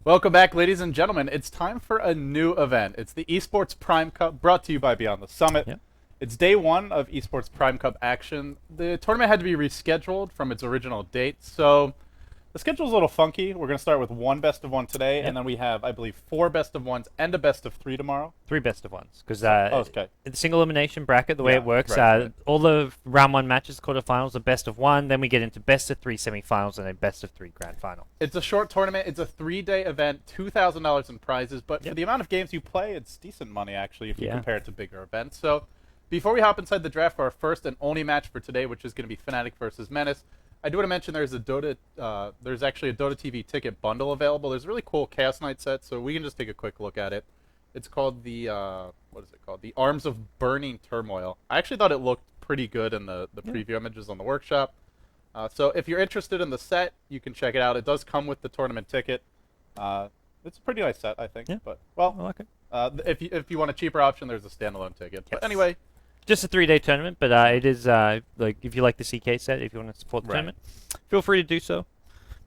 Welcome back, ladies and gentlemen. It's time for a new event. It's the Esports Prime Cup, brought to you by Beyond the Summit. Yep. It's day one of Esports Prime Cup action. The tournament had to be rescheduled from its original date, so the schedule's a little funky. We're going to start with one best of one today, Yep. and then we have, I believe, 4 best of ones and a best of 3 tomorrow. 3 best of ones, because Okay. the single elimination bracket, the way Yeah, it works, right. all the round 1 matches, quarterfinals, are best of 1. Then we get into best of 3 semifinals and a best of 3 grand final. It's a short tournament. It's a 3-day event, $2,000 in prizes, but for Yep. the amount of games you play, it's decent money, actually, if you Yeah. compare it to bigger events. So before we hop inside the draft for our first and only match for today, which is going to be Fnatic versus Menace, I do want to mention there's actually a Dota TV ticket bundle available. There's a really cool Chaos Knight set, so we can just take a quick look at it. It's called the, what is it called? The Arms of Burning Turmoil. I actually thought it looked pretty good in the preview images on the workshop. So if you're interested in the set, you can check it out. It does come with the tournament ticket. It's a pretty nice set, I think. Yeah. But, I well, like it. if you want a cheaper option, there's a standalone ticket. But Yes. anyway, Just a 3-day tournament, but it is, like, if you like the CK set, if you want to support the Right. tournament, feel free to do so.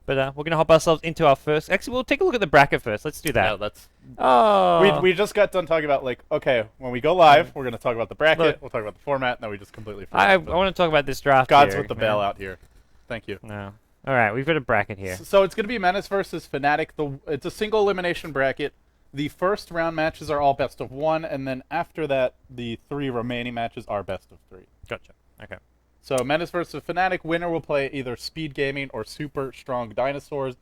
But we're going to hop ourselves into our first. Actually, we'll take a look at the bracket first. Let's do yeah, that. that's... Oh. We just got done talking about, like, okay, when we go live, we're going to talk about the bracket, Look. we'll talk about the format, and then we just completely I forgot. want to talk about this draft God's here, with the man. bailout here. Thank you. No. All right, we've got a bracket here. So it's going to be Menace versus Fnatic. It's a single elimination bracket. The first round matches are all best of 1, and then after that, the 3 remaining matches are best of 3. Gotcha. Okay. So Menace versus Fnatic, winner will play either Speed Gaming or Super Strong Dinosaurs.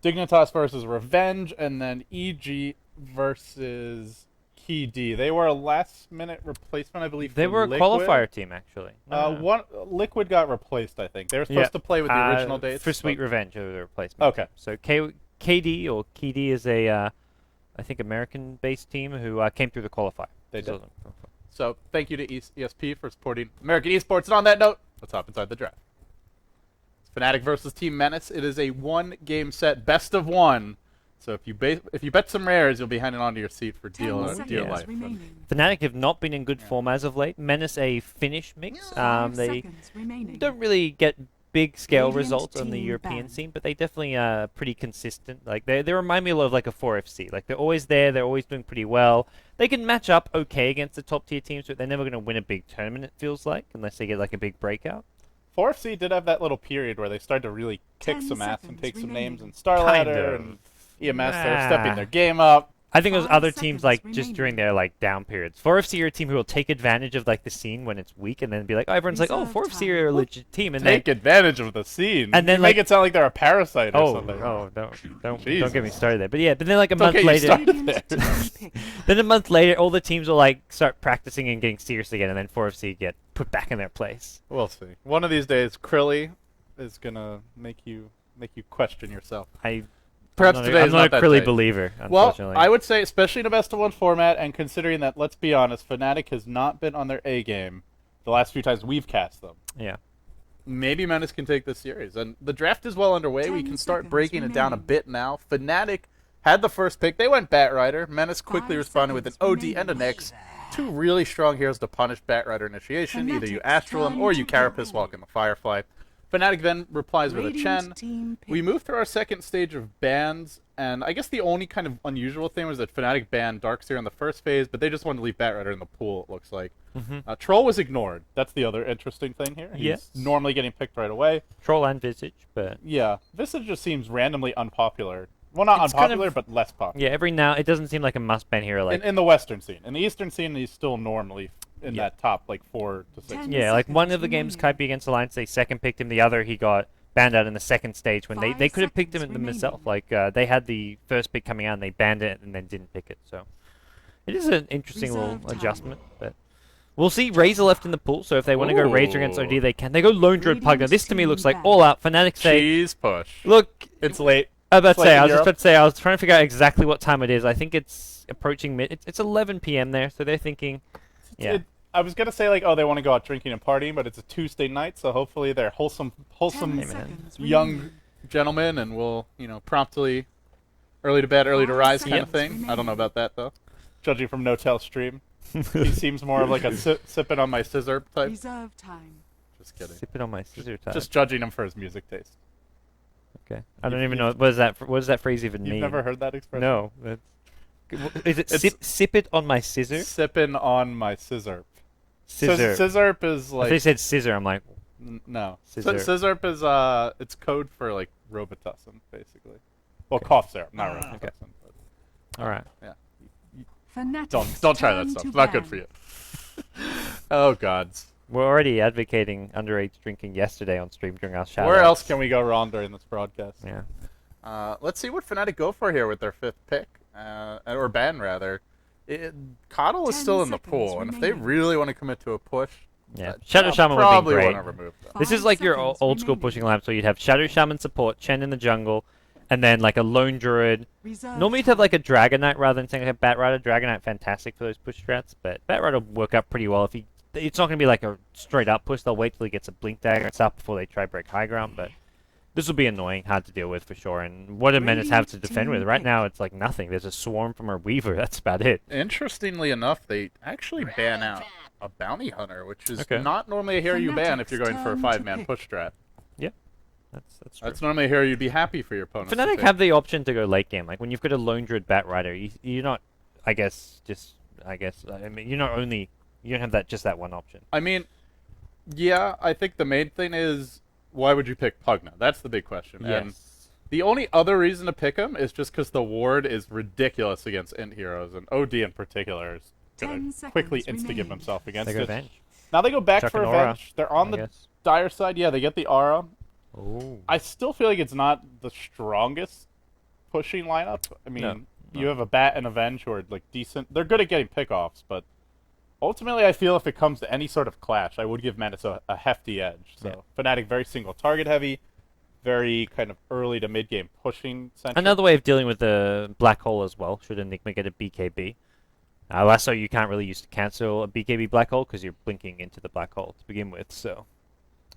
Dignitas versus Revenge, and then EG versus Key D. They were a last-minute replacement, I believe. They for were a Liquid. qualifier team, actually. Liquid got replaced, I think. They were supposed to play with the original dates. For Sweet Revenge, they were the replacement. Okay. So KD, or KD, is a, I think, American-based team who came through the qualifier. They did. So thank you to ESP for supporting American esports. And on that note, let's hop inside the draft. It's Fnatic versus Team Menace. It is a 1-game set, best of 1. So if you bet some rares, you'll be hanging on to your seat for dear life. Fnatic have not been in good form as of late. Menace a Finnish mix. They don't really get big scale results on the European scene, but they definitely are pretty consistent. Like they remind me a lot of like a 4FC. Like they're always there, they're always doing pretty well. They can match up okay against the top tier teams, but they're never going to win a big tournament, it feels like, unless they get like a big breakout. 4FC did have that little period where they started to really kick some ass and take some names, and Star Kind Ladder of. and EMS, they're stepping their game up. I think those 5 other teams, seconds like, just remaining. during their, like, down periods. 4FC are a team who will take advantage of, like, the scene when it's weak and then be like, oh, everyone's like, oh, Reserve 4FC time. are a legit team. And Take advantage of the scene. And then, You make like- it sound like they're a parasite or oh, something. don't Jesus. get me started there. But yeah, but then, like, a Don't month get you later, started. then a month later, all the teams will, like, start practicing and getting serious again, and then 4FC get put back in their place. We'll see. One of these days, Krilly is gonna make you question yourself. Perhaps I'm today is not not a that Krilly day. believer, Well, unfortunately. I would say, especially in a best-of-1 format, and considering that, let's be honest, Fnatic has not been on their A game the last few times we've cast them. Yeah. Maybe Menace can take this series. And the draft is well underway. We 10 can start seconds breaking it down a remaining. bit now. Fnatic had the first pick. They went Batrider. Menace quickly 5 responded with an seconds OD and a remaining. Nyx. 2 really strong heroes to punish Batrider initiation. Either you Fnatic's Astral him time or you to Carapace go. Walk in the Firefly. Fnatic then replies with a Radiant Chen. team pick. We moved through our second stage of bans, and I guess the only kind of unusual thing was that Fnatic banned Darkseer in the first phase, but they just wanted to leave Batrider in the pool, it looks like. Troll was ignored. That's the other interesting thing here. He's Yes. normally getting picked right away. Troll and Visage, but... Yeah, Visage just seems randomly unpopular. Well, not It's kind unpopular, of- but less popular. Yeah, every now... It doesn't seem like a must-ban hero, like... In the Western scene. In the Eastern scene, he's still normally in Yeah. that top, like, 4 to 6. 10 Yeah, like one seconds of the games remaining. Kaipi against Alliance, they second picked him. The other, he got banned out in the second stage when they 5 could have picked him seconds themselves. remaining. Like they had the first pick coming out and they banned it and then didn't pick it. So it is an interesting little Reserve time. adjustment. But we'll see. Razor left in the pool, so if they want to go Razor against Ooh. OD, they can. They go Lone Druid Pug. Now, this to me looks like all out. Fnatic say, Cheese push. look, It's late. I was about to It's say, like I in was just Europe. about to say, I was trying to figure out exactly what time it is. I think it's approaching mid. It's 11 p.m. there, so they're thinking, yeah. I was gonna say like, oh, they want to go out drinking and partying, but it's a Tuesday night, so hopefully they're wholesome 10 man. seconds young remaining. gentlemen, and we'll promptly early to bed, early to 5 rise kind seconds of thing. I don't know remaining. about that though. Judging from No-Tell stream, he seems more of like a sipping on my scissor type. Reserve time. Just kidding. Sip it on my scissor time. Just judging him for his music taste. Okay. I don't even know what does that phrase even mean? You've never heard that expression? No. Is it sip it on my scissor? Sipping on my scissor. Scissor. Scissorp is If like. they said scissor, I'm like, No. Scissor. Scissorp is it's code for like Robitussin, basically. Well, cough syrup, not Robitussin. Okay. But, all right. yeah. Fanatics Don't try that turn stuff. to It's not good ban. for you. Oh gods. We're already advocating underage drinking yesterday on stream during our shout Where else can we go wrong during this broadcast? Yeah. Let's see what Fnatic go for here with their 5th pick, or ban rather. Coddle is 10 still in the seconds pool, and if they remaining. really want to commit to a push, Yeah. Shadow Shaman would be probably great. want to remove that. This is 5 like your seconds old school remaining. pushing lamps where you'd have Shadow Shaman support, Chen in the jungle, and then like a lone druid. Reserve Normally you'd have time. like a Dragon Knight rather than saying like a Bat Rider. Dragon Knight fantastic for those push strats, but Bat Rider will work out pretty well if he. It's not going to be like a straight up push. They'll wait till he gets a Blink Dagger and stuff before they try break high ground, but this will be annoying, hard to deal with for sure. And what do Menace have to defend with? Right now it's like nothing. There's a swarm from her Weaver. That's about it. Interestingly enough, they actually ban out a Bounty Hunter, which is Okay. not normally a hero you ban if you're going for a Fanatics 5-man turn to push strat. That's true. That's normally a hero you'd be happy for your opponent. Fnatic have the option to go late game. Like when you've got a lone druid Bat Rider, you're not. I mean, you're not only. You don't have that one option. I mean, yeah, I think the main thing is why would you pick Pugna? That's the big question. And Yes. the only other reason to pick him is just because the ward is ridiculous against int heroes, and OD in particular is 10 going to seconds quickly insta-give remaining. himself against They go it. Venge. Now they go back Chuck for an aura, Avenge. They're on I the guess. dire side. Yeah, they get the aura. Oh. I still feel like it's not the strongest pushing lineup. I mean, No. you have a Bat and Avenge who are like decent. They're good at getting pickoffs, but ultimately I feel if it comes to any sort of clash, I would give Menace a hefty edge. So Fnatic very single target heavy, very kind of early to mid game pushing centric. Another way of dealing with the black hole as well. Should Enigma get a BKB? Lasso you can't really use to cancel a BKB black hole because you're blinking into the black hole to begin with. So.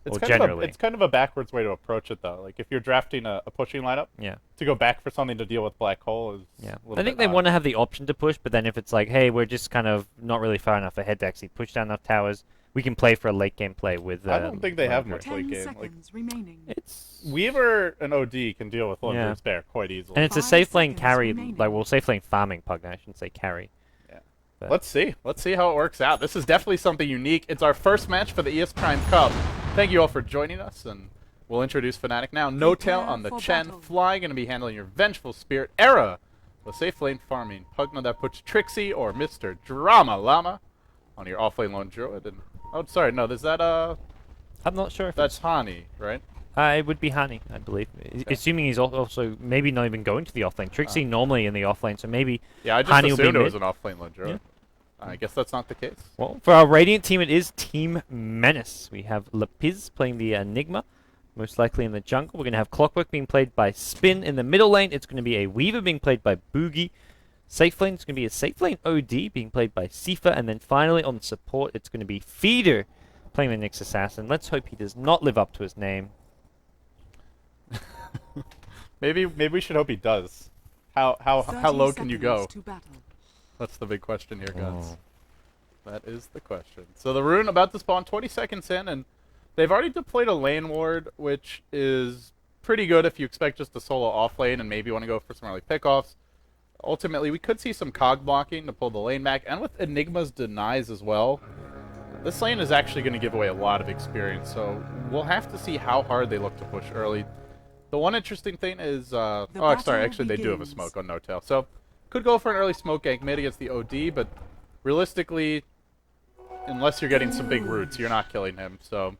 It's Well, kind generally. it's kind of a backwards way to approach it though. Like if you're drafting a pushing lineup, Yeah. to go back for something to deal with black hole is Yeah. a little I think bit they odd. want to have the option to push, but then if it's like, hey, we're just kind of not really far enough ahead to actually push down enough towers, we can play for a late game play with. I don't think they have Lone much Druid. late 10 game. Like seconds remaining. It's Weaver and OD can deal with Lone Yeah. Druid's Bear quite easily. and it's a 5 safe lane seconds carry, remaining. like well, safe lane farming Pugna. I shouldn't say carry. Yeah. But- Let's see. Let's see how it works out. This is definitely something unique. It's our first match for the ES Prime Cup. Thank you all for joining us, and we'll introduce Fnatic now. No Tail Prepare on the for Chen. battle. Fly going to be handling your Vengeful Spirit. Era, the safe lane farming. Pugna that puts Trixie or Mr. Drama Llama on your off-lane Lone Druid. And oh, sorry, no, is that I'm not sure if that's Hani, right? it would be Hani, I believe. Assuming he's also maybe not even going to the offlane. Trixie normally in the offlane, so maybe Yeah, I just Hani will be assumed it mid. was an off-lane Lone Druid. I guess that's not the case. Well, for our Radiant team, it is Team Menace. We have Lapiz playing the Enigma, most likely in the jungle. We're going to have Clockwork being played by Spin in the middle lane. It's going to be a Weaver being played by Boogie. Safe lane, it's going to be a safe lane OD being played by Sifa. And then finally on support, it's going to be Feeder playing the Nyx Assassin. Let's hope he does not live up to his name. Maybe we should hope he does. How 30 low can you go? seconds to battle. That's the big question here, guys. Oh. That is the question. So the rune about to spawn 20 seconds in, and they've already deployed a lane ward, which is pretty good if you expect just a solo off lane and maybe want to go for some early pickoffs. Ultimately, we could see some cog blocking to pull the lane back, and with Enigma's denies as well, this lane is actually going to give away a lot of experience, so we'll have to see how hard they look to push early. The one interesting thing is, oh, sorry, battle actually they do have a begins. smoke on No Tail, so could go for an early smoke gank mid against the OD, but realistically, unless you're getting some big roots, you're not killing him, so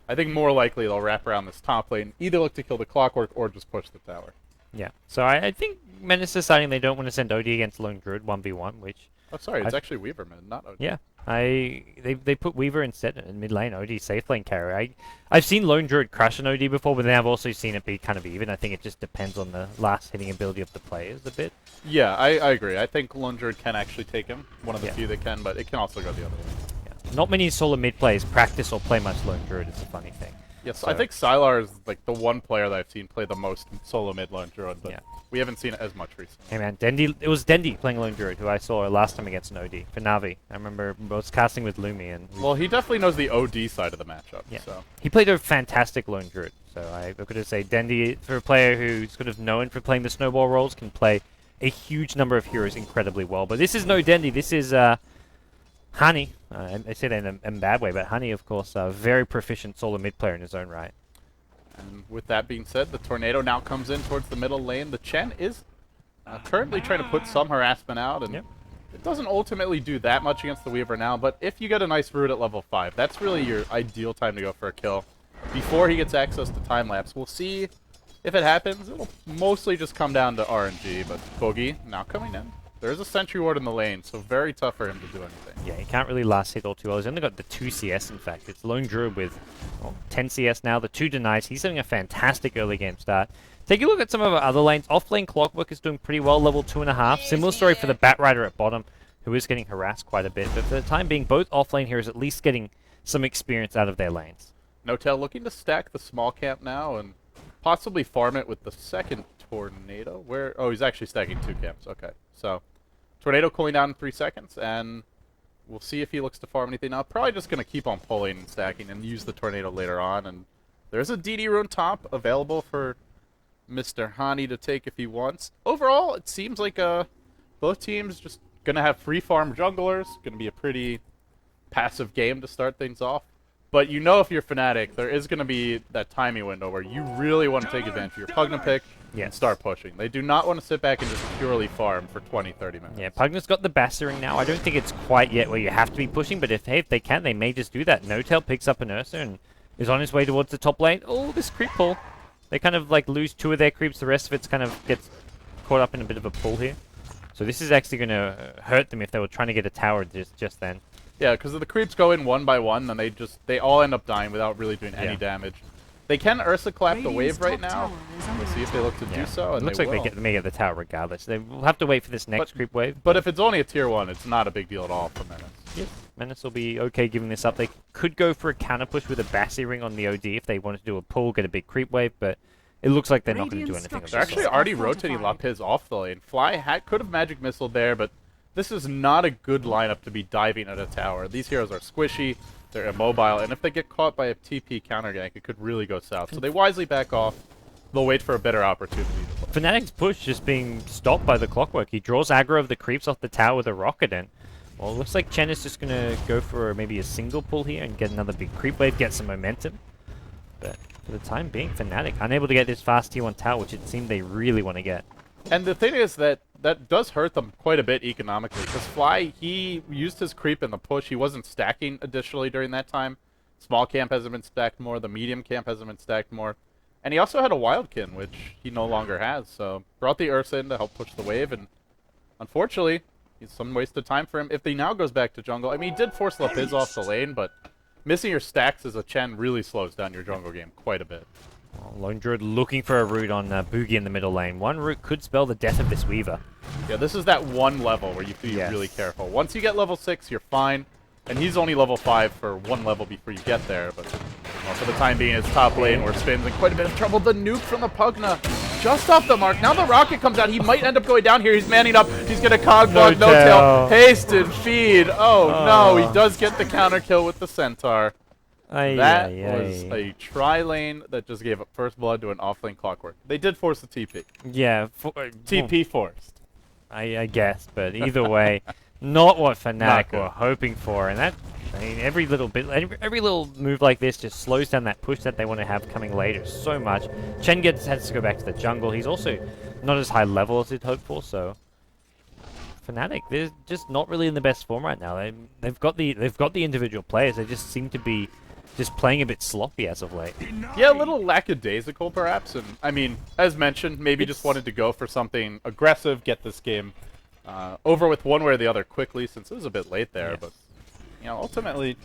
I think more likely they'll wrap around this top lane, either look to kill the Clockwork or just push the tower. Yeah. So I think Menace is deciding they don't want to send OD against Lone Druid 1v1, which... Oh, sorry, it's I- actually Weaver mid, not OD. Yeah. They put Weaver instead in mid lane, OD safe lane carry. I've seen Lone Druid crush an OD before, but then I've also seen it be kind of even. I think it just depends on the last hitting ability of the players a bit. Yeah, I agree. I think Lone Druid can actually take him, one of the Yeah. few that can, but it can also go the other way. Yeah. Not many solo mid players practice or play much Lone Druid, it's a funny thing. Yes, So- I think Sylar is like the one player that I've seen play the most solo mid Lone Druid, but Yeah. we haven't seen it as much recently. Hey man, it was Dendi playing Lone Druid, who I saw last time against an OD for Navi. I remember I was casting with Lumi, and Well, he definitely knows the OD side of the matchup. Yeah. So he played a fantastic Lone Druid. So I've got to say, Dendi, for a player who's sort of known for playing the snowball roles, can play a huge number of heroes incredibly well. But this is no Dendi. This is Hani. I say that in a bad way, but Hani, of course, a very proficient solo mid player in his own right. And with that being said, the Tornado now comes in towards the middle lane. The Chen is currently trying to put some harassment out, and it doesn't ultimately do that much against the Weaver now, but if you get a nice root at level 5, that's really your ideal time to go for a kill before he gets access to time-lapse. We'll see if it happens. It'll mostly just come down to RNG, but Boogie now coming in. There's a Sentry Ward in the lane, so very tough for him to do anything. Yeah, he can't really last hit all too well. He's only got the 2 CS, in fact. It's Lone Druid with 10 CS now, the 2 denies. He's having a fantastic early game start. Take a look at some of our other lanes. Off-lane Clockwork is doing pretty well, level 2.5. Similar story for the Batrider at bottom, who is getting harassed quite a bit. But for the time being, both off-lane heroes at least getting some experience out of their lanes. No-Tail looking to stack the small camp now and possibly farm it with the second Tornado. Oh, he's actually stacking 2 camps. Okay, so Tornado cooling down in 3 seconds, and we'll see if he looks to farm anything now. Probably just going to keep on pulling and stacking and use the Tornado later on. And there's a DD rune top available for Mr. Hani to take if he wants. Overall, it seems like both teams just going to have free farm junglers. Going to be a pretty passive game to start things off. But you know if you're Fnatic, there is going to be that timing window where you really want to take advantage of your Pugna pick and start pushing. They do not want to sit back and just purely farm for 20, 30 minutes. Yeah, Pugna's got the Bassering now. I don't think it's quite yet where you have to be pushing, but if they can, they may just do that. No-Tail picks up an Ursa and is on his way towards the top lane. Oh, this creep pull. They kind of like lose 2 of their creeps. The rest of it's kind of gets caught up in a bit of a pull here. So this is actually going to hurt them if they were trying to get a tower just then. Yeah, because if the creeps go in one by one, then they all end up dying without really doing any damage. They can Ursa clap the wave right now. We'll see if they look to do so. And it looks like they may get the tower regardless. They will have to wait for this next creep wave. But if it's only a tier 1, it's not a big deal at all for Menace. Yep. Menace will be okay giving this up. They could go for a counter push with a Bassy ring on the OD if they wanted to do a pull, get a big creep wave, but it looks like they're not going to do anything. They're actually already rotating Lapis off the lane. Fly could have Magic Missile there, but this is not a good lineup to be diving at a tower. These heroes are squishy, they're immobile, and if they get caught by a TP counter gank, it could really go south. So they wisely back off. They'll wait for a better opportunity to play. Fnatic's push just being stopped by the Clockwork. He draws aggro of the creeps off the tower with a rocket in. Well, it looks like Chen is just going to go for maybe a single pull here and get another big creep wave, get some momentum. But for the time being, Fnatic unable to get this fast tier 1 tower, which it seemed they really want to get. And the thing is that does hurt them quite a bit economically, because Fly, he used his creep in the push. He wasn't stacking additionally during that time. Small camp hasn't been stacked more. The medium camp hasn't been stacked more. And he also had a Wildkin, which he no longer has. So brought the Ursa in to help push the wave, and unfortunately, it's some wasted time for him. If he now goes back to jungle, I mean, he did force Lapis off the lane, but missing your stacks as a Chen really slows down your jungle game quite a bit. Lone Druid looking for a root on Boogie in the middle lane. One root could spell the death of this Weaver. Yeah, this is that one level where you have to be really careful. Once you get level 6, you're fine. And he's only level 5 for 1 level before you get there. But well, for the time being, it's top lane where Spin's in quite a bit of trouble. The nuke from the Pugna just off the mark. Now the rocket comes out. He might end up going down here. He's manning up. He's going to cog block. No-Tail. Haste and feed. Oh, no. He does get the counter kill with the Centaur. That was a tri-lane that just gave up first blood to an off-lane Clockwork. They did force the TP. Yeah. TP forced. I guess, but either way, not what Fnatic were hoping for. And that, I mean, every little move like this just slows down that push that they want to have coming later so much. Chen has to go back to the jungle. He's also not as high level as he'd hoped for, so Fnatic, they're just not really in the best form right now. They've got the individual players. They just seem to be just playing a bit sloppy as of late. Yeah, a little lackadaisical perhaps, and I mean, as mentioned, maybe just wanted to go for something aggressive, get this game over with one way or the other quickly, since it was a bit late there. But you know, ultimately,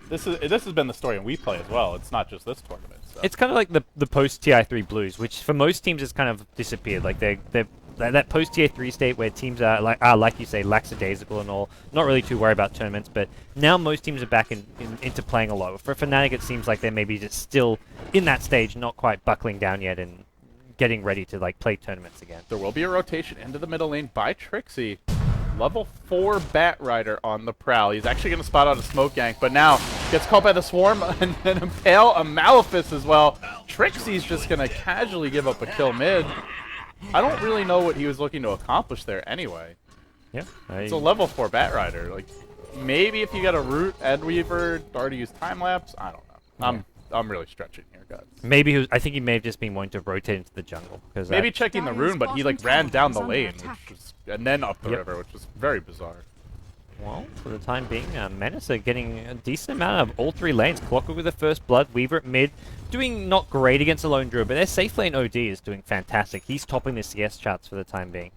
this has been the story in We Play as well. It's not just this tournament. So. It's kind of like the post TI3 Blues, which for most teams has kind of disappeared. Like they're that post tier 3 state where teams are like you say, lackadaisical and all, not really too worried about tournaments. But now most teams are back into playing a lot. For Fnatic, it seems like they're maybe just still in that stage, not quite buckling down yet and getting ready to like play tournaments again. There will be a rotation into the middle lane by Trixie. Level 4 Batrider on the prowl. He's actually going to spot out a smoke gank, but now Gets caught by the Swarm and then Impale a Malefice as well. Trixie's just going to casually give up a kill mid. I don't really know what he was looking to accomplish there anyway. Yeah. It's a level 4 Batrider. Like, maybe if you got a Root, Edweaver, already use Time-Lapse, I don't know. I'm really stretching here, guys. Maybe he was, I think he may have just been wanting to rotate into the jungle. Maybe checking the rune, but he like ran down the lane, which was, and then up the river, which was very bizarre. Well, for the time being, Menace are getting a decent amount of all 3 lanes. Clockwork with the first blood, Weaver at mid, doing not great against the lone druid, but their safe lane OD is doing fantastic. He's topping the CS charts for the time being.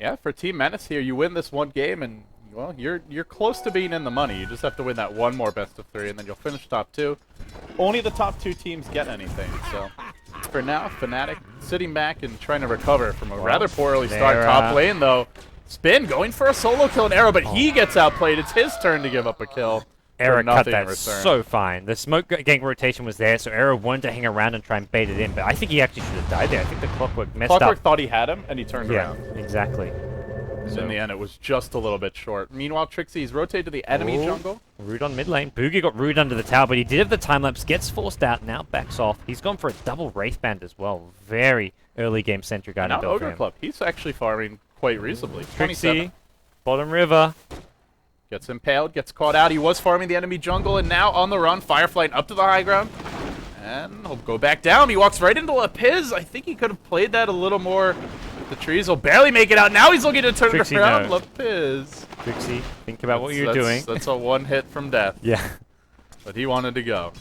Yeah, for Team Menace here, you win this one game, and well, you're close to being in the money. You just have to win that one more best of 3, and then you'll finish top 2. Only the top 2 teams get anything, so for now, Fnatic sitting back and trying to recover from a rather poor early start. Top lane, though. Spin going for a solo kill in Arrow, but he gets outplayed. It's his turn to give up a kill. Arrow cut that so fine. The smoke gang rotation was there, so Arrow wanted to hang around and try and bait it in, but I think he actually should have died there. I think the Clockwork messed up. Clockwork thought he had him, and he turned around. Exactly. So in the end, it was just a little bit short. Meanwhile, Trixie's rotated to the enemy jungle. Root on mid lane. Boogie got Root under the tower, but he did have the time-lapse, gets forced out, now backs off. He's gone for a double Wraith Band as well. Very early game centric item build for him. Ogre Club, he's actually farming quite reasonably. Trixie, bottom river. Gets impaled, gets caught out. He was farming the enemy jungle, and now on the run, Firefly up to the high ground. And he'll go back down. He walks right into Lapiz. I think he could have played that a little more. The trees will barely make it out. Now he's looking to turn Trixie, it around. no. Lapiz. Trixie, think about what you're doing. That's a one hit from death. Yeah. But he wanted to go.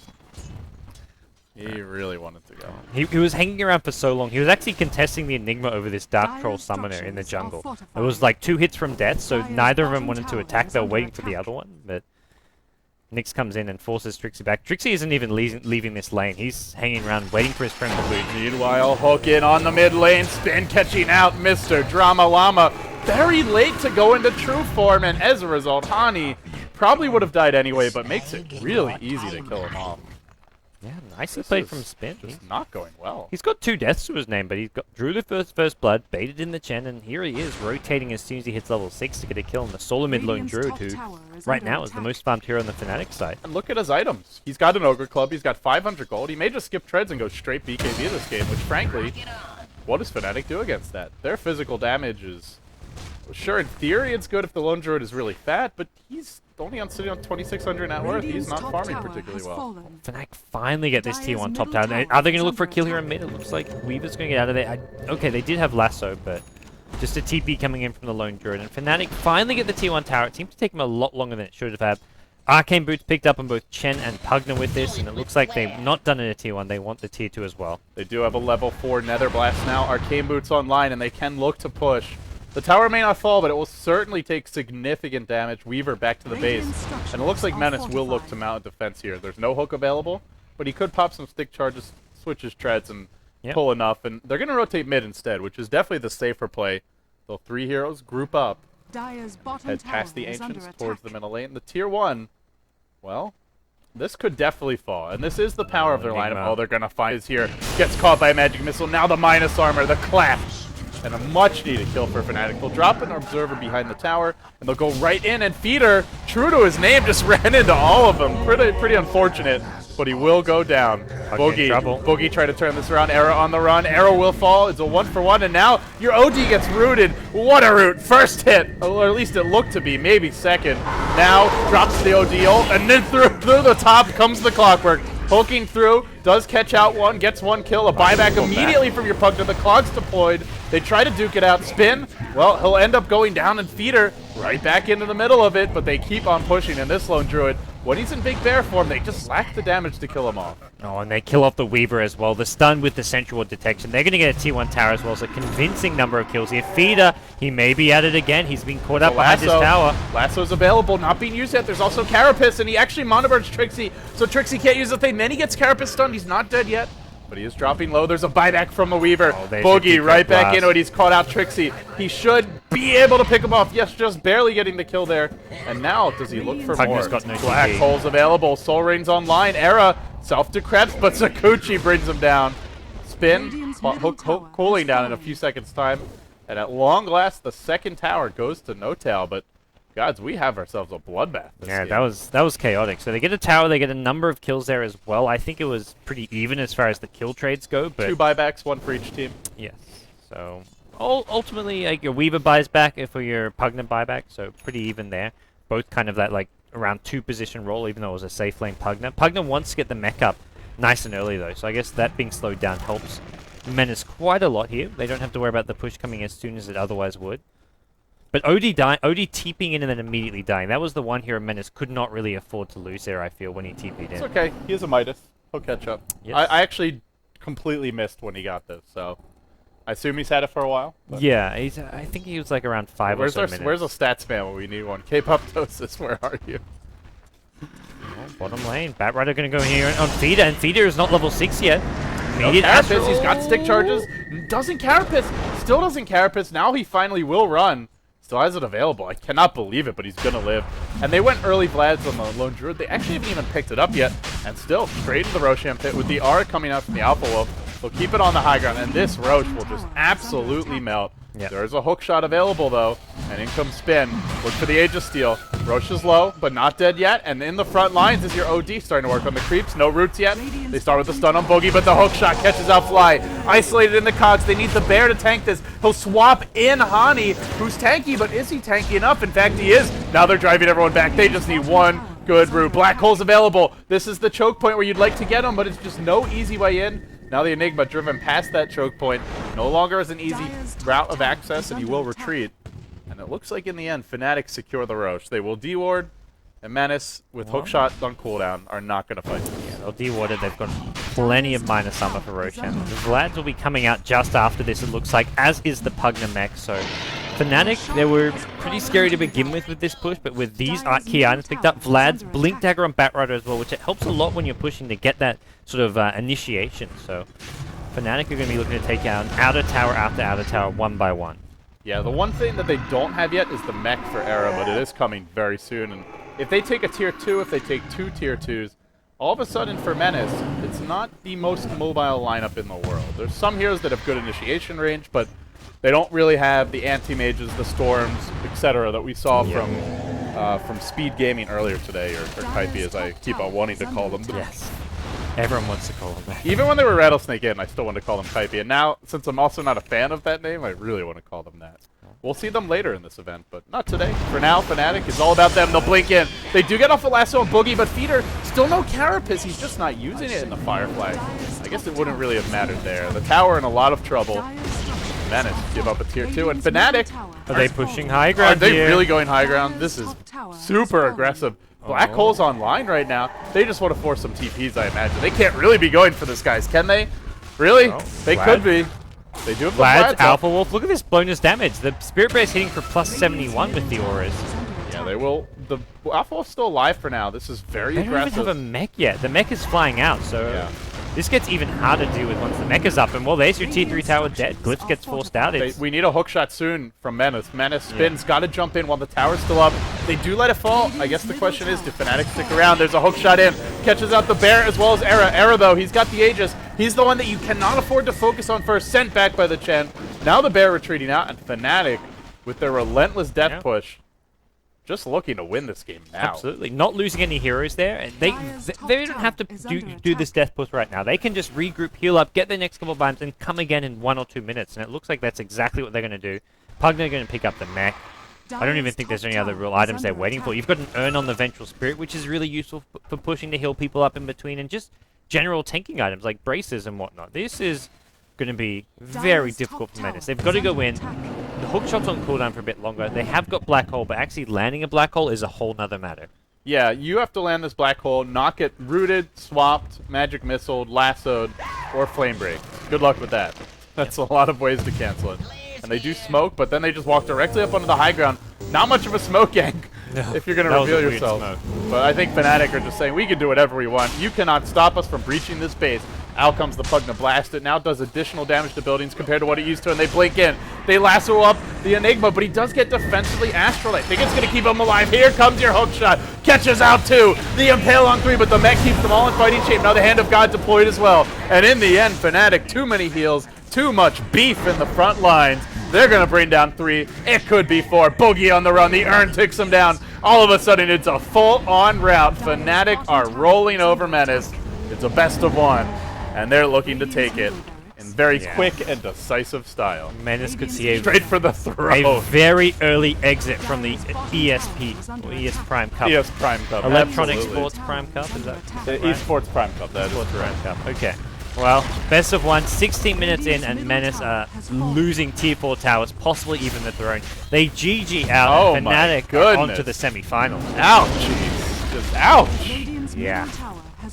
He really wanted to go. He was hanging around for so long. He was actually contesting the Enigma over this Dark Troll Summoner in the jungle. It was like 2 hits from death, so neither of them wanted to attack. They were waiting for the other one, but Nyx comes in and forces Trixie back. Trixie isn't even leaving this lane. He's hanging around waiting for his friend to loot. Meanwhile, Hook in on the mid lane. Spin catching out Mr. Drama Llama. Very late to go into true form, and as a result, Hani probably would have died anyway, but makes it really easy to kill him off. Yeah, nicely played from Spin. Just not going well. He's got 2 deaths to his name, but he's drew the first blood, baited in the Chen, and here he is, rotating as soon as he hits level 6 to get a kill on the solo mid lone druid, who right now is the most farmed hero on the Fnatic side. And look at his items. He's got an Ogre Club, he's got 500 gold. He may just skip treads and go straight BKB this game, which frankly, what does Fnatic do against that? Their physical damage is... Sure, in theory it's good if the lone druid is really fat, but he's only sitting on 2,600 net worth. He's not farming particularly well. Fnatic finally get this tier 1 top tower. Are they going to look for a kill here in mid? It looks like Weaver's going to get out of there. Okay, they did have Lasso, but just a TP coming in from the lone druid. And Fnatic finally get the tier 1 tower. It seems to take them a lot longer than it should have had. Arcane Boots picked up on both Chen and Pugna with this, and it looks like they've not done it a tier 1. They want the tier 2 as well. They do have a level 4 Nether Blast now. Arcane Boots online, and they can look to push. The tower may not fall, but it will certainly take significant damage. Weaver back to the base. And it looks like Menace will look to mount a defense here. There's no hook available, but he could pop some stick charges, switch his treads, and pull enough. And they're going to rotate mid instead, which is definitely the safer play. The 3 heroes group up, head past the Ancients towards the middle lane. The tier 1, well, this could definitely fall. And this is the power of their lineup. All they're going to find is here. Gets caught by a magic missile. Now the minus armor, the clap. And a much-needed kill for Fnatic. They'll drop an Observer behind the tower, and they'll go right in, and Feeder, true to his name, just ran into all of them. Pretty unfortunate, but he will go down. Boogie tried to turn this around. Arrow on the run. Arrow will fall. It's a 1-for-1, and now your OD gets rooted. What a root. First hit, or at least it looked to be, maybe second. Now drops the OD ult, and then through the top comes the Clockwork. Poking through, does catch out one, gets 1 kill, a buyback immediately from your Pugna. The clog's deployed. They try to duke it out. Spin, well, he'll end up going down, and Feeder right back into the middle of it, but they keep on pushing. And this lone druid, when he's in big bear form, they just lack the damage to kill him off. Oh, and they kill off the Weaver as well. The stun with the Sensual Detection. They're going to get a tier 1 tower as well, so a convincing number of kills here. Feeder, he may be at it again. He's been caught up behind his tower. Lasso's available, not being used yet. There's also Carapace, and he actually monoburns Trixie, so Trixie can't use the thing. Then he gets Carapace stunned. He's not dead yet, but he is dropping low. There's a buyback from the Weaver. Boogie right back into it. He's caught out Trixie. He should be able to pick him off. Yes, just barely getting the kill there. And now, does he look for more? Got no Black Hole's available. Soul Ring's online. Era self-decreps, but Sakuchi brings him down. Spin, hook cooling down in a few seconds' time. And at long last, the second tower goes to Notail, but Gods, we have ourselves a bloodbath. Yeah, that was chaotic. So they get a tower, they get a number of kills there as well. I think it was pretty even as far as the kill trades go. But 2 buybacks, 1 for each team. yes. So ultimately, like, your Weaver buys back for your Pugna buyback, so pretty even there. Both kind of that like around 2 position roll, even though it was a safe lane Pugna. Pugna wants to get the mech up nice and early though, so I guess that being slowed down helps Menace quite a lot here. They don't have to worry about the push coming as soon as it otherwise would. But OD TPing in and then immediately dying. That was the one hero Menace could not really afford to lose there, I feel, when he TP'd in. It's okay. He has a Midas. He'll catch up. Yes. I actually completely missed when he got this, so I assume he's had it for a while. Yeah, I think he was like around 5 or so minutes. Where's a stats man when we need one? K-Poptosis, where are you? Oh, bottom lane. Batrider going to go here on Feeder, and Feeder is not level 6 yet. Immediate Carapace, he's got stick charges. Doesn't Carapace. Still doesn't Carapace. Now he finally will run. Still has it available. I cannot believe it, but he's going to live. And they went early Vlads on the Lone Druid. They actually haven't even picked it up yet. And still, straight into the Roshan pit with the R coming out from the Alpha Wolf. They'll keep it on the high ground, and this Roche will just absolutely melt. Yep. There's a hook shot available, though. And in comes Spin. Look for the Age of Steel. Roche is low, but not dead yet. And in the front lines is your OD starting to work on the creeps. No roots yet. They start with the stun on Boogie, but the hook shot catches out Fly. Isolated in the cogs. They need the bear to tank this. He'll swap in Hani, who's tanky, but is he tanky enough? In fact, he is. Now they're driving everyone back. They just need one good route. Black hole's available. This is the choke point where you'd like to get him, but it's just no easy way in. Now the Enigma driven past that choke point. No longer is an easy route of access, and he will retreat. And it looks like in the end, Fnatic secure the Roche. They will deward, and Menace, with hookshot on cooldown, are not going to fight. Yeah, they'll deward it. They've got plenty of minus armor for Roshan. The Vlads will be coming out just after this, it looks like, as is the Pugna mech. So Fnatic, they were pretty scary to begin with this push, but with these key items picked up, Vlad's Blink Dagger on Batrider as well, which it helps a lot when you're pushing to get that sort of initiation. So Fnatic are going to be looking to take down outer tower after outer tower one by one. Yeah, the one thing that they don't have yet is the mech for Era, but it is coming very soon. And if they take a tier 2, if they take 2 tier 2s, all of a sudden for Menace, it's not the most mobile lineup in the world. There's some heroes that have good initiation range, but they don't really have the anti-mages, the storms, etc. that we saw from Speed Gaming earlier today, or Kaipi as I keep on wanting to call them. Yes. Everyone wants to call them that. Even when they were Rattlesnake in, I still want to call them Kaipi. And now, since I'm also not a fan of that name, I really want to call them that. We'll see them later in this event, but not today. For now, Fnatic is all about them. They'll blink in. They do get off a lasso on Boogie, but Feeder, still no Carapace. He's just not using it in the Firefly. I guess it wouldn't really have mattered there. The tower in a lot of trouble. Menace give up a tier 2, and Fnatic, are they pushing high ground? Are they here? really going high ground? This is super aggressive. Black Hole's online right now. They just want to force some TPs, I imagine. They can't really be going for this, guys, can they? Really? No. They could be. They do have the Vlad's Vlad's Alpha Wolf. Look at this bonus damage. The Spirit Bear's hitting for plus 71 with the auras. Yeah, they will. The Alpha Wolf's still alive for now. This is very They don't aggressive. even have a mech yet. The mech is flying out, so Yeah. this gets even harder to deal with once the mech is up. And well, there's your T3 tower dead. Glyph gets forced out. We need a hook shot soon from Menace. Menace spins, got to jump in while the tower's still up. They do let it fall. I guess the question is, do Fnatic stick around? There's a hook shot in. Catches out the bear as well as Era. Era, though, he's got the Aegis. He's the one that you cannot afford to focus on first. Sent back by the Chen. Now the bear retreating out, and Fnatic, with their relentless death push, just looking to win this game now. Absolutely. Not losing any heroes there. And they don't have to do this death push right now. They can just regroup, heal up, get their next couple of bimes, and come again in 1 or 2 minutes. And it looks like that's exactly what they're going to do. Pugna are going to pick up the mech. I don't even think there's any other real items they're waiting for. You've got an Urn on the Ventral Spirit, which is really useful for pushing to heal people up in between, and just general tanking items like braces and whatnot. This is going to be very difficult for Menace. They've got to go in. The hook shot's on cooldown for a bit longer. They have got Black Hole, but actually landing a Black Hole is a whole nother matter. Yeah, you have to land this Black Hole, not get rooted, swapped, magic missiled, lassoed, or flame break. Good luck with that. That's a lot of ways to cancel it. And they do smoke, but then they just walk directly up onto the high ground. Not much of a smoke gank if you're going to reveal yourself. But I think Fnatic are just saying, we can do whatever we want. You cannot stop us from breaching this base. Out comes the Pugna Blast. It now does additional damage to buildings compared to what it used to, and they blink in. They lasso up the Enigma, but he does get defensively Astral. I think it's going to keep him alive. Here comes your hook shot. Catches out 2. The Impale on 3, but the mech keeps them all in fighting shape. Now the Hand of God deployed as well. And in the end, Fnatic, too many heals, too much beef in the front lines. They're going to bring down 3. It could be 4. Boogie on the run. The Urn takes him down. All of a sudden, it's a full-on rout. Fnatic are rolling over Menace. It's a best of 1, and they're looking to take it in very quick and decisive style. Menace could see straight for the throat. A very early exit from the ESP, or ES Prime Cup. ES Prime Cup. Electronic Absolutely. Sports Prime Cup, is that The right? Esports Prime Cup. That is Sports correct. Prime Cup. Okay. Well, best of 1, 16 minutes in, and Menace are losing tier 4 towers, possibly even the throne. They GG out, Oh and my Fnatic are onto goodness. the semi-finals. Ouch, jeez. Just ouch. Yeah.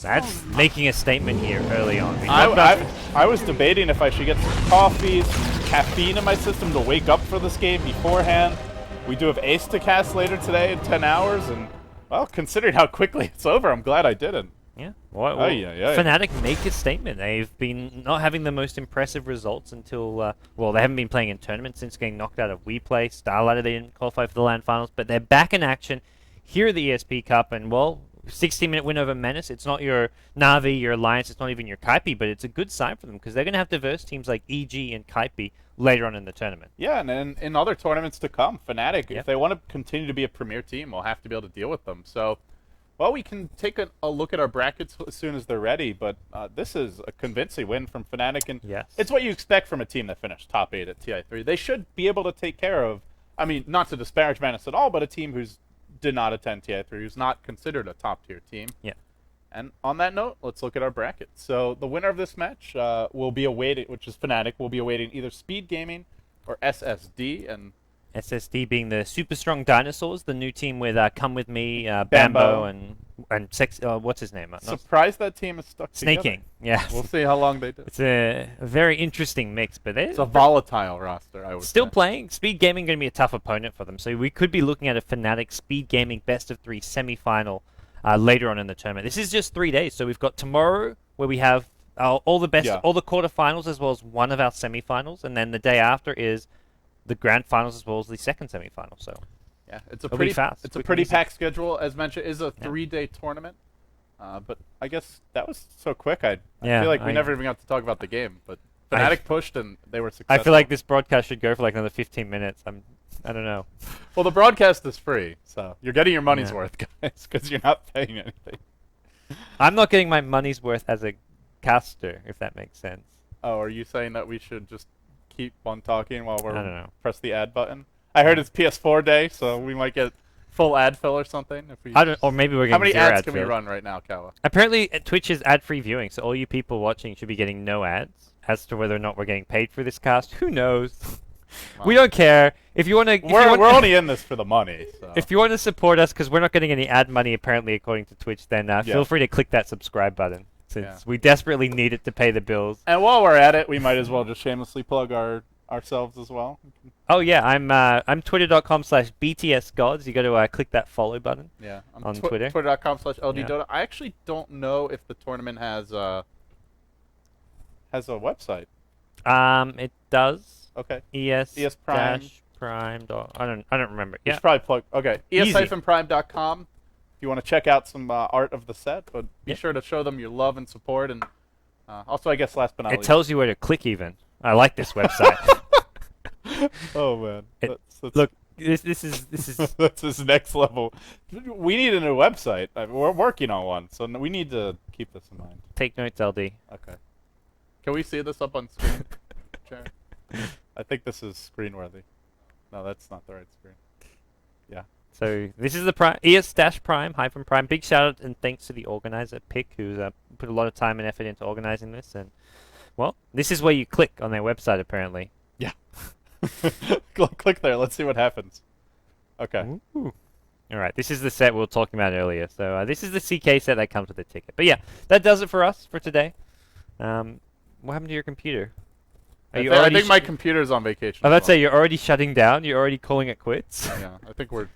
That's making a statement here early on. I was debating if I should get some coffee, some caffeine in my system to wake up for this game beforehand. We do have Ace to cast later today in 10 hours, and, well, considering how quickly it's over, I'm glad I didn't. Yeah. Well, Fnatic make a statement. They've been not having the most impressive results until, well, they haven't been playing in tournaments since getting knocked out of WePlay. Starlighter, they didn't qualify for the LAN finals, but they're back in action here at the ESP Cup, and, well, 16-minute win over Menace. It's not your Na'Vi, your Alliance, it's not even your Kaipi, but it's a good sign for them because they're going to have diverse teams like EG and Kaipi later on in the tournament. Yeah, and in other tournaments to come, Fnatic, if they want to continue to be a premier team, we'll have to be able to deal with them. So, well, we can take a look at our brackets as soon as they're ready, but this is a convincing win from Fnatic, and it's what you expect from a team that finished top 8 at TI3. They should be able to take care of, I mean, not to disparage Menace at all, but a team who's did not attend TI3, who's not considered a top-tier team. Yeah. And on that note, let's look at our bracket. So the winner of this match will be awaiting, which is Fnatic, will be awaiting either Speed Gaming or SSD. And SSD being the Super Strong Dinosaurs, the new team with Come With Me, Bambo, and what's his name? Surprised that team is stuck Snake together. King. Yeah. We'll see how long they do. It's a very interesting mix, but it's a volatile roster, I would still say. Playing. Speed Gaming going to be a tough opponent for them, so we could be looking at a Fnatic Speed Gaming best of 3 semi-final later on in the tournament. This is just 3 days, so we've got tomorrow where we have all the best, all the quarterfinals as well as one of our semi-finals, and then the day after is the grand finals as well as the second semi-final. So yeah, it's a pretty fast. It's a pretty packed schedule, as mentioned. It is a 3-day tournament. But I guess that was so quick. I feel like we never even got to talk about the game. But Fnatic pushed and they were successful. I feel like this broadcast should go for like another 15 minutes. I don't know. Well, the broadcast is free, so you're getting your money's worth, guys, because you're not paying anything. I'm not getting my money's worth as a caster, if that makes sense. Oh, are you saying that we should just keep on talking while we're I don't know. Press the ad button? I heard it's PS4 day, so we might get full ad fill or something. If we or maybe we're getting How many zero ads ad can fill. we run right now, Kawa? Apparently, Twitch is ad-free viewing, so all you people watching should be getting no ads. As to whether or not we're getting paid for this cast, who knows? Well, we don't care. If you want to, we're only in this for the money. So. If you want to support us, because we're not getting any ad money apparently according to Twitch, then feel free to click that subscribe button. Since we desperately need it to pay the bills. And while we're at it, we might as well just shamelessly plug ourselves as well. Oh yeah, I'm twitter.com/btsgods. You got to click that follow button. Yeah, on Twitter. Twitter.com/LDDota. I actually don't know if the tournament has a website. It does. Okay. ES Prime. Prime. I don't remember. Yeah. You should probably plug. Okay. ES-prime.com. If you want to check out some art of the set, but be sure to show them your love and support, and also, I guess, last but not least, it tells you where to click. Even I like this website. Oh man, look, this is that's this next level. We need a new website. We're working on one, so we need to keep this in mind. Take notes, LD. Okay. Can we see this up on screen? I think this is screen-worthy. No, that's not the right screen. Yeah. So this is the ES-Prime, Big shout out and thanks to the organizer, Pick, who's put a lot of time and effort into organizing this. And, well, this is where you click on their website, apparently. Yeah. Click there. Let's see what happens. Okay. Ooh. All right. This is the set we were talking about earlier. So this is the CK set that comes with the ticket. But, yeah, that does it for us for today. What happened to your computer? I think my computer's on vacation. I was about to say, you're already shutting down? You're already calling it quits? Yeah, I think we're...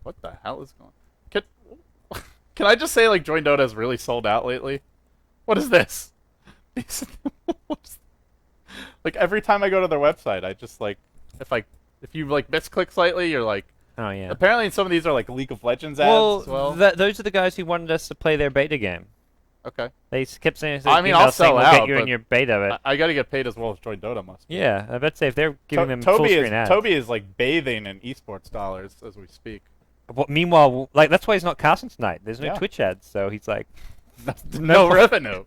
what the hell is going on? Can I just say, like, Join Dota has really sold out lately? What is this? Like, every time I go to their website, I just, like... If you, like, misclick slightly, you're like... Oh, yeah. Apparently some of these are, like, League of Legends ads as well. Those are the guys who wanted us to play their beta game. Okay. They kept saying. I mean, I'll sell we'll out, get you in but your beta. I got to get paid as well as Joy Dota must. Yeah, I bet say if they're giving them full Toby screen ads. Toby is like bathing in esports dollars as we speak. Meanwhile, like that's why he's not casting tonight. There's no Yeah. Twitch ads, so he's like, No revenue.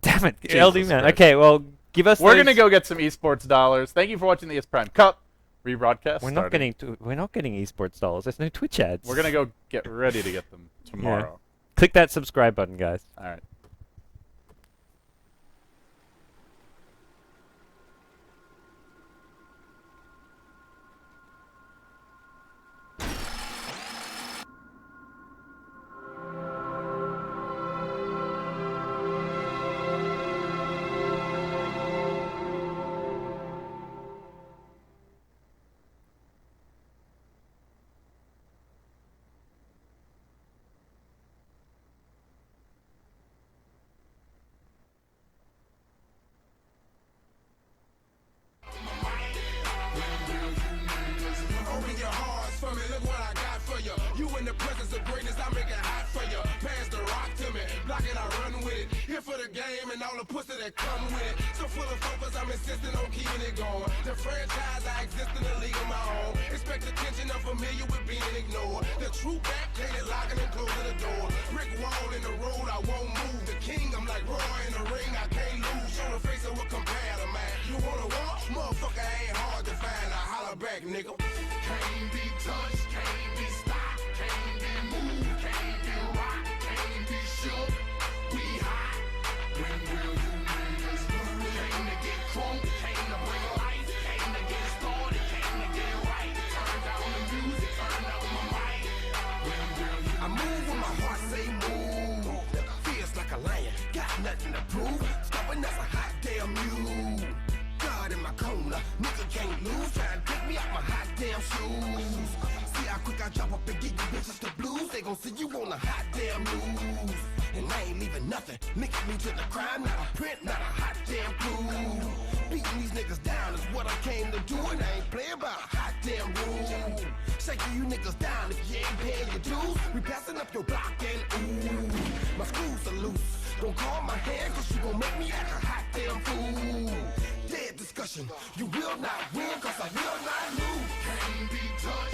damn it, Jesus LD man. Christ. Okay, well, give us. We're those- gonna go get some esports dollars. Thank you for watching the ES Prime Cup rebroadcast. We're not starting. getting esports dollars. There's no Twitch ads. We're gonna go get ready to get them tomorrow. Click that subscribe button, guys. All right. For the game and all the pussy that come with it. So full of focus, I'm insisting on keeping it going. The franchise, I exist in a league of my own. Expect attention, I'm familiar with being ignored. The true back, painted locking and closing the door. Brick wall in the road, I won't move. The king, I'm like Roy in the ring, I can't lose. Show the face of what compare to man. You wanna walk? Motherfucker ain't hard to find. I holler back, nigga. Can't be touched, can't be stopped, can't be moved, can't be rocked, can't be shook. We hot. When will you niggas learn? Came to get crunk, came to bring life, came to get started, came to get right. Turn down the music, turn up my mic. When will you I move when my heart say move. Feels like a lion, got nothing to prove. Stubborn as a hot damn mule. God in my corner, nigga can't lose. Try to take me out my hot damn shoes. See how quick I drop up and get you bitches the blues. They gon' see you on the hot damn news. And I ain't leaving nothing. Mix me to the crime, not a print, not a hot damn clue. Beating these niggas down is what I came to do, and I ain't playing by a hot damn rule. Shaking you niggas down if you ain't paying your dues. We passing up your block and ooh, my screws are loose. Don't call my hand, cause you gon' make me act a hot damn fool. Dead discussion, you will not win, cause I will not lose. Can't be touched.